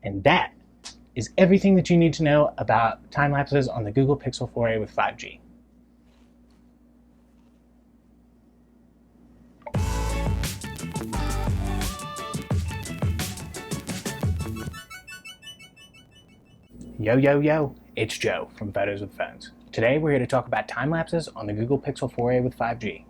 And that is everything that you need to know about time lapses on the Google Pixel 4a with 5G. Yo, it's Joe from Photos with Phones. Today we're here to talk about time lapses on the Google Pixel 4a with 5G.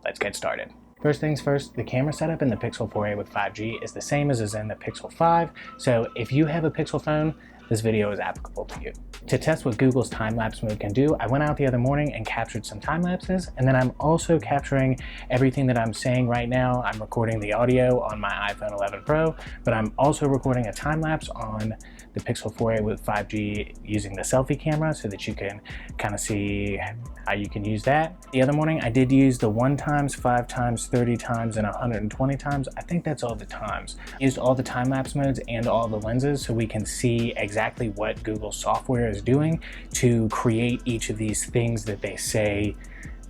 Let's get started. First things first, the camera setup in the Pixel 4a with 5G is the same as is in the Pixel 5, so if you have a Pixel phone, this video is applicable to you. To test what Google's time-lapse mode can do, I went out the other morning and captured some time lapses, and then I'm also capturing everything that I'm saying right now. I'm recording the audio on my iPhone 11 Pro, but I'm also recording a time lapse on the Pixel 4a with 5G using the selfie camera so that you can kind of see how you can use that. The other morning I did use the 1 times, 5 times, 30 times, and 120 times. I think that's all the times. I used all the time-lapse modes and all the lenses so we can see exactly what Google software is doing to create each of these things that they say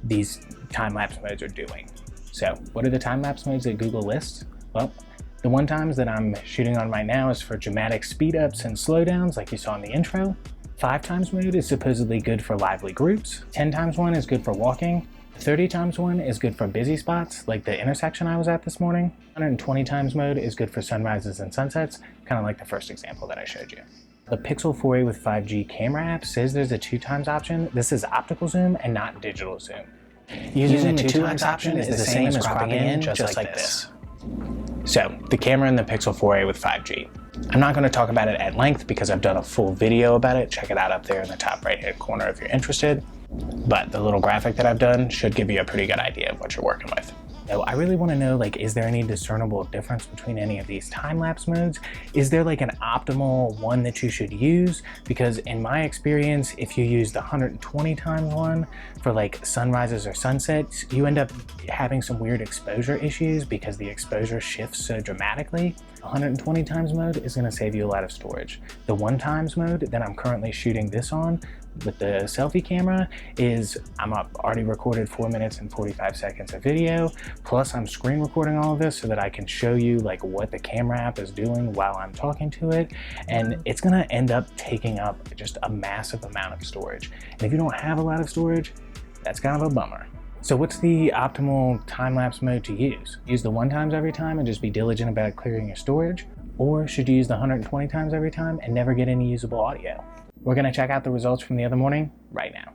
these time-lapse modes are doing. So what are the time-lapse modes that Google lists? Well, the 1 times that I'm shooting on right now is for dramatic speed ups and slowdowns like you saw in the intro. 5 times mode is supposedly good for lively groups. 10 times 1 is good for walking. 30 times 1 is good for busy spots like the intersection I was at this morning. 120 times mode is good for sunrises and sunsets, kind of like the first example that I showed you. The Pixel 4a with 5G camera app says there's a 2 times option. This is optical zoom and not digital zoom. Using the 2x option is the same as cropping in just like this. So, the camera in the Pixel 4a with 5G. I'm not going to talk about it at length because I've done a full video about it. Check it out up there in the top right hand corner if you're interested. But the little graphic that I've done should give you a pretty good idea of what you're working with. So I really want to know, is there any discernible difference between any of these time-lapse modes? Is there an optimal one that you should use? Because in my experience, if you use the 120 times one for sunrises or sunsets, you end up having some weird exposure issues because the exposure shifts so dramatically. 120 times mode is going to save you a lot of storage. The 1 times mode that I'm currently shooting this on with the selfie camera is I'm already recorded 4 minutes and 45 seconds of video, plus I'm screen recording all of this so that I can show you what the camera app is doing while I'm talking to it, and it's gonna end up taking up just a massive amount of storage. And if you don't have a lot of storage, that's kind of a bummer. So what's the optimal time-lapse mode to use? Use the 1 times every time and just be diligent about clearing your storage? Or should you use the 120 times every time and never get any usable audio? We're going to check out the results from the other morning right now.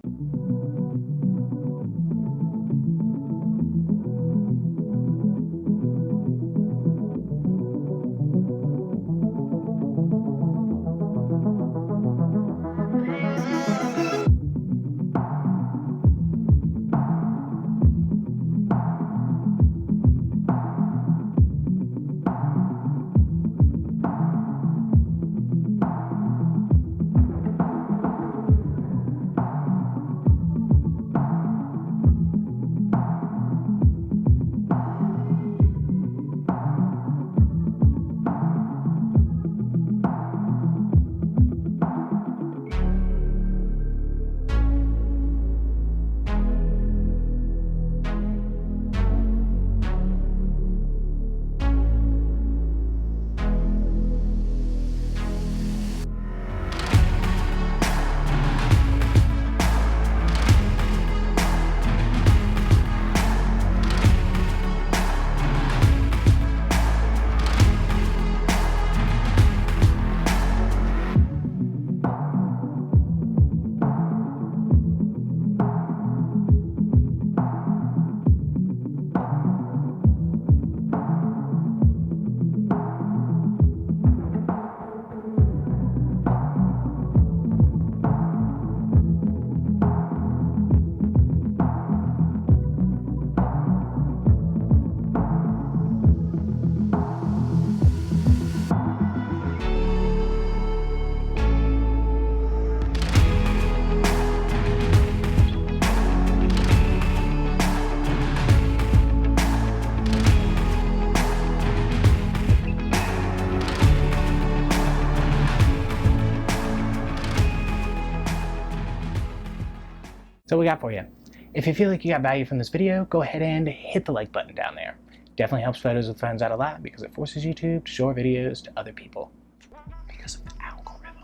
So what we got for you. If you feel like you got value from this video, go ahead and hit the like button down there. Definitely helps Photos with Phones out a lot because it forces YouTube to show our videos to other people. this algorithm.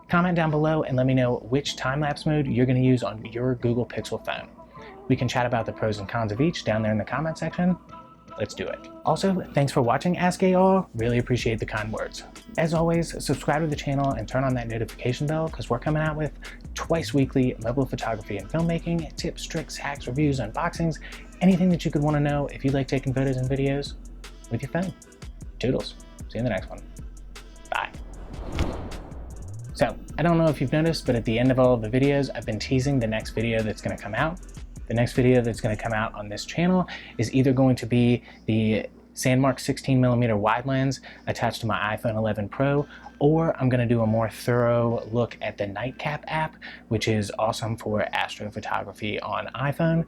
Comment down below and let me know which time-lapse mode you're going to use on your Google Pixel phone. We can chat about the pros and cons of each down there in the comment section. Let's do it. Also, thanks for watching Ask AR. Really appreciate the kind words. As always, subscribe to the channel and turn on that notification bell because we're coming out with twice weekly mobile photography and filmmaking, tips, tricks, hacks, reviews, unboxings, anything that you could want to know if you like taking photos and videos with your phone. Toodles. See you in the next one. Bye. So, I don't know if you've noticed, but at the end of all of the videos, I've been teasing the next video that's going to come out. The next video that's going to come out on this channel is either going to be the Sandmark 16mm wide lens attached to my iPhone 11 Pro, or I'm going to do a more thorough look at the Nightcap app, which is awesome for astrophotography on iPhone.